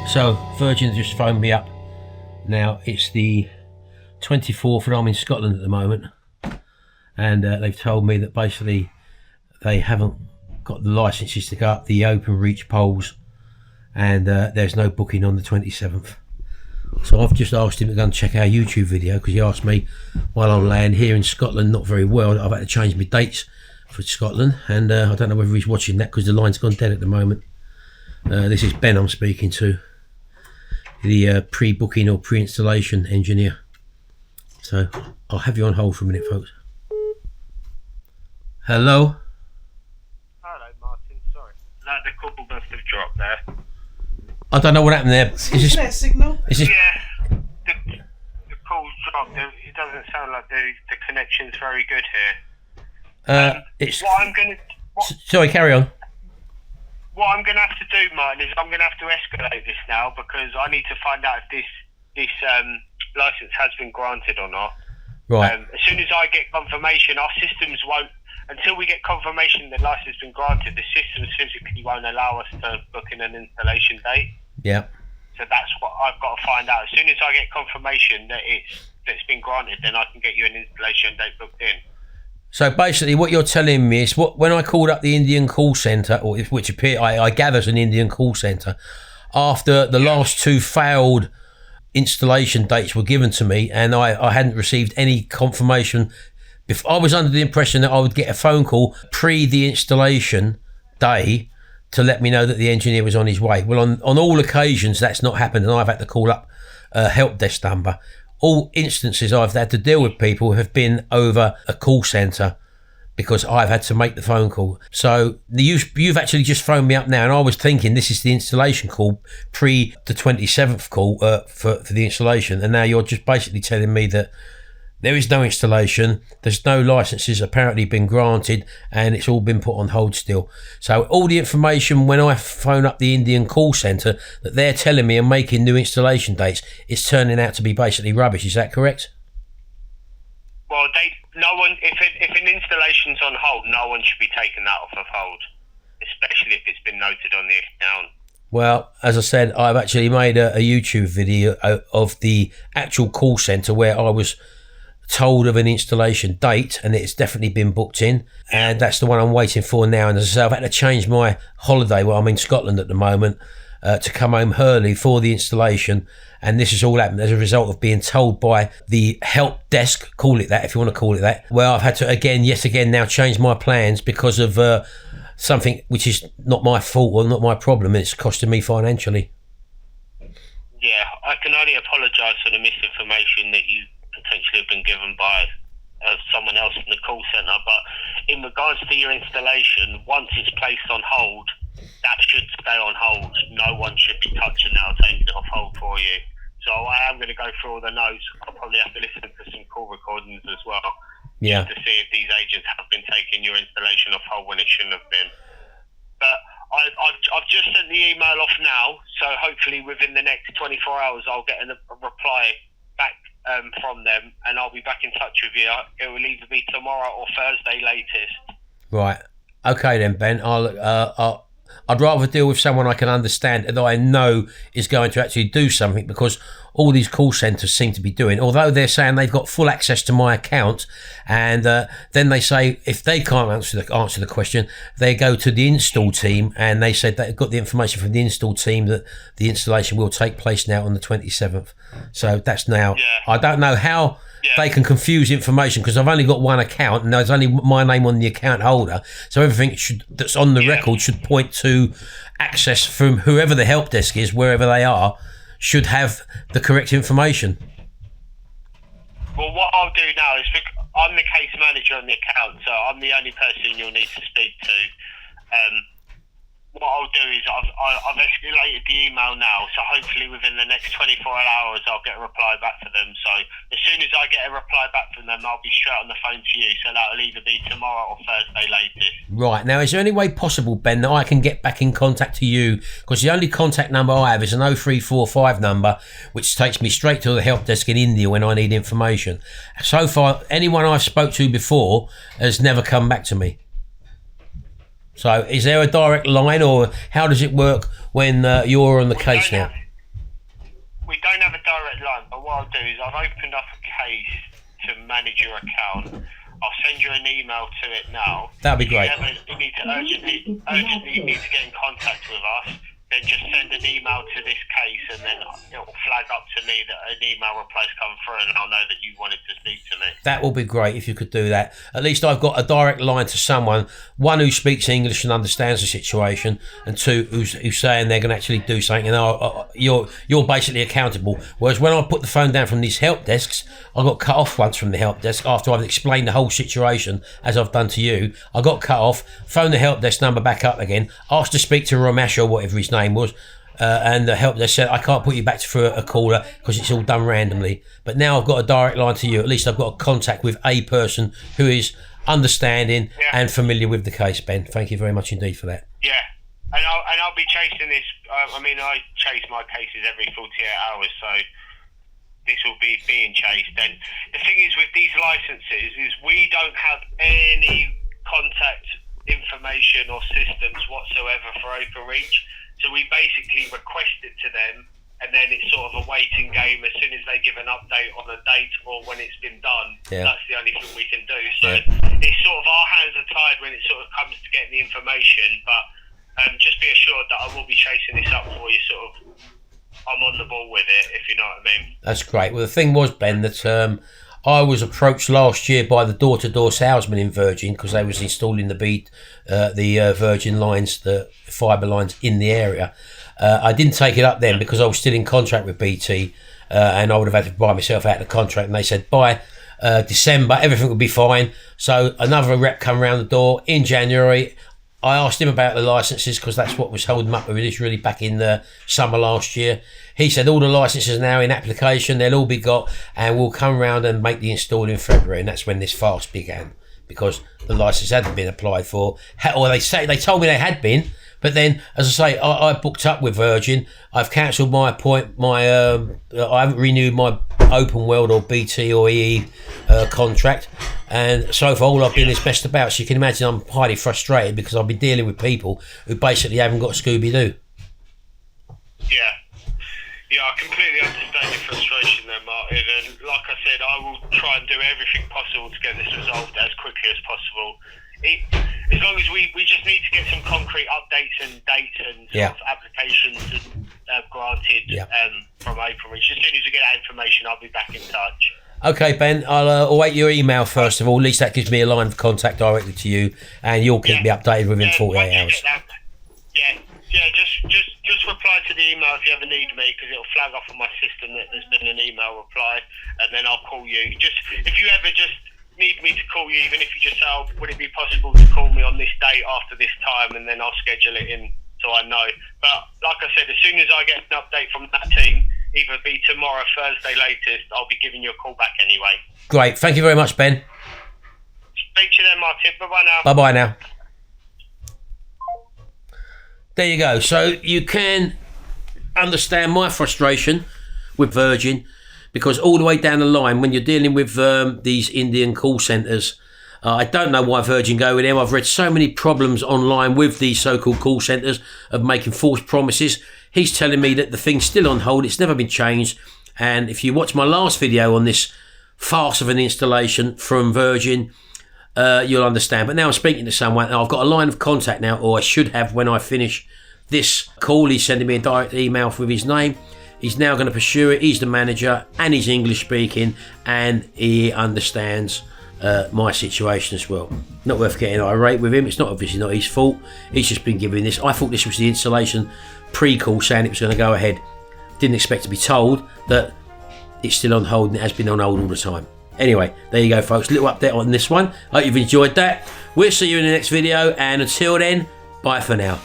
So Virgin just phoned me up. Now it's the 24th and I'm in Scotland at the moment, and they've told me that basically they haven't got the licences to go up the open reach poles, and there's no booking on the 27th. So I've just asked him to go and check our YouTube video, because he asked me while on land here in Scotland, not very well. I've had to change my dates for Scotland, and I don't know whether he's watching that because the line's gone dead at the moment. This is Ben I'm speaking to, the pre-booking or pre-installation engineer. So I'll have you on hold for a minute, folks. Hello? Hello, Martin. Sorry. That the call must have dropped there. I don't know what happened there. Is this signal? Is this... Yeah, the call's dropped. It doesn't sound like the connection's very good here. It's... What I'm gonna... Sorry, carry on. What I'm going to have to do, Martin, is I'm going to have to escalate this now, because I need to find out if this license has been granted or not. Right. As soon as I get confirmation, our systems won't, until we get confirmation the license has been granted, the systems physically won't allow us to book in an installation date. Yeah. So that's what I've got to find out. As soon as I get confirmation that it's been granted, then I can get you an installation date booked in. So basically what you're telling me is, when I called up the Indian call centre, or which appear I gather is an Indian call centre, after the last two failed installation dates were given to me, and I hadn't received any confirmation. I was under the impression that I would get a phone call pre the installation day to let me know that the engineer was on his way. Well, on all occasions that's not happened, and I've had to call up a help desk number. All instances I've had to deal with people have been over a call centre, because I've had to make the phone call. So you've actually just phoned me up now, and I was thinking this is the installation call pre the 27th call for the installation, and now you're just basically telling me that there is no installation, there's no licences apparently been granted, and it's all been put on hold still. So all the information when I phone up the Indian call centre that they're telling me and making new installation dates, it's turning out to be basically rubbish. Is that correct? Well, if an installation's on hold, no one should be taking that off of hold, especially if it's been noted on the account. Well, as I said, I've actually made a YouTube video of the actual call centre where I was told of an installation date, and it's definitely been booked in, and that's the one I'm waiting for now. And as I say, I've had to change my holiday, well, I'm in Scotland at the moment, to come home early for the installation, and this has all happened as a result of being told by the help desk, call it that if you want to call it that. Well, I've had to yet again now change my plans because of something which is not my fault or not my problem, and it's costing me financially. Yeah, I can only apologise for the misinformation that you potentially have been given by someone else in the call centre, but in regards to your installation, once it's placed on hold, that should stay on hold. No one should be touching that or taking it off hold for you. So I am going to go through all the notes. I'll probably have to listen to some call recordings as well, Yeah. to see if these agents have been taking your installation off hold when it shouldn't have been. But I've just sent the email off now, so hopefully within the next 24 hours I'll get a reply back from them, and I'll be back in touch with you. It will either be tomorrow or Thursday latest. Right. Okay then, Ben. I'd rather deal with someone I can understand and that I know is going to actually do something, because all these call centres seem to be doing, although they're saying they've got full access to my account, and then they say if they can't answer the question, they go to the install team, and they said they've got the information from the install team that the installation will take place now on the 27th. So that's now. Yeah. I don't know how they can confuse information, because I've only got one account and there's only my name on the account holder, so everything that's on the record should point to access from whoever the help desk is, wherever they are, should have the correct information. Well, what I'll do now is, I'm the case manager on the account, so I'm the only person you'll need to speak to. What I'll do is I've escalated the email now, so hopefully within the next 24 hours I'll get a reply back to them. So as soon as I get a reply back from them, I'll be straight on the phone to you, so that'll either be tomorrow or Thursday latest. Right, now is there any way possible, Ben, that I can get back in contact to you? Because the only contact number I have is an 0345 number, which takes me straight to the help desk in India when I need information. So far, anyone I've spoke to before has never come back to me. So is there a direct line, or how does it work when you're on the case now? I'll do is I've opened up a case to manage your account. I'll send you an email to it now. That'd be great. If you need to urgently need to get in contact with us, then just send an email to this case, and then it will flag up to me that an email reply's come through, and I'll know that you wanted to speak to me. That will be great if you could do that. At least I've got a direct line to someone, one who speaks English and understands the situation, and two who's saying they're going to actually do something, and you're basically accountable. Whereas when I put the phone down from these help desks, I got cut off once from the help desk after I've explained the whole situation as I've done to you. I got cut off, phoned the help desk number back up again, asked to speak to Ramesh or whatever his name was, and the help desk said I can't put you back for a caller because it's all done randomly. But now I've got a direct line to you. At least I've got a contact with a person who is understanding and familiar with the case. Ben, thank you very much indeed for that. Yeah, and I'll be chasing this. I mean, I chase my cases every 48 hours, so this will be being chased. And the thing is with these licenses is we don't have any contact information or systems whatsoever for OpenReach. So we basically request it to them, and then it's sort of a waiting game. As soon as they give an update on a date or when it's been done, that's the only thing we can do. So it's sort of our hands are tied when it sort of comes to getting the information. But just be assured that I will be chasing this up for you. Sort of, I'm on the ball with it, if you know what I mean. That's great. Well, the thing was, Ben, that I was approached last year by the door-to-door salesman in Virgin because they was installing the Virgin lines, the fibre lines in the area. I didn't take it up then because I was still in contract with BT, and I would have had to buy myself out of the contract. And they said by December everything would be fine. So another rep come around the door in January. I asked him about the licences because that's what was holding him up with this really back in the summer last year. He said all the licences are now in application, they'll all be got, and we'll come round and make the install in February. And that's when this farce began, because the licence hadn't been applied for, or they told me they had been, but then, as I say, I booked up with Virgin. I've cancelled my I haven't renewed my Open World or BT or EE contract, and so far all I've been is best about. So you can imagine I'm highly frustrated because I've been dealing with people who basically haven't got Scooby-Doo. Yeah, I completely understand your frustration there, Martin, and like I said, I will try and do everything possible to get this resolved as quickly as possible. As long as we just need to get some concrete updates and dates and sort of applications granted from OpenReach. As soon as we get that information, I'll be back in touch. Okay, Ben, I'll await your email first of all. At least that gives me a line of contact directly to you, and you'll keep me updated within 48 hours. Just reply to the email if you ever need me, because it'll flag off on my system that there's been an email reply, and then I'll call you. Just if you ever just need me to call you, even if you just say, would it be possible to call me on this date after this time, and then I'll schedule it in so I know. But like I said, as soon as I get an update from that team, either be tomorrow, Thursday latest, I'll be giving you a call back anyway. Great, thank you very much, Ben. Speak to you then, Martin. Bye-bye now. Bye-bye now. There you go. So you can understand my frustration with Virgin, because all the way down the line, when you're dealing with these Indian call centres, I don't know why Virgin go with them. I've read so many problems online with these so-called call centres of making false promises. He's telling me that the thing's still on hold. It's never been changed. And if you watch my last video on this farce of an installation from Virgin, you'll understand. But now I'm speaking to someone, and I've got a line of contact now, or I should have when I finish this call. He's sending me a direct email with his name. He's now going to pursue it. He's the manager, and he's English speaking, and he understands my situation as well. Not worth getting irate with him. It's not obviously not his fault. He's just been given this. I thought this was the installation pre-call saying it was going to go ahead. Didn't expect to be told that it's still on hold, and it has been on hold all the time. Anyway, there you go, folks. Little update on this one. Hope you've enjoyed that. We'll see you in the next video, and until then, bye for now.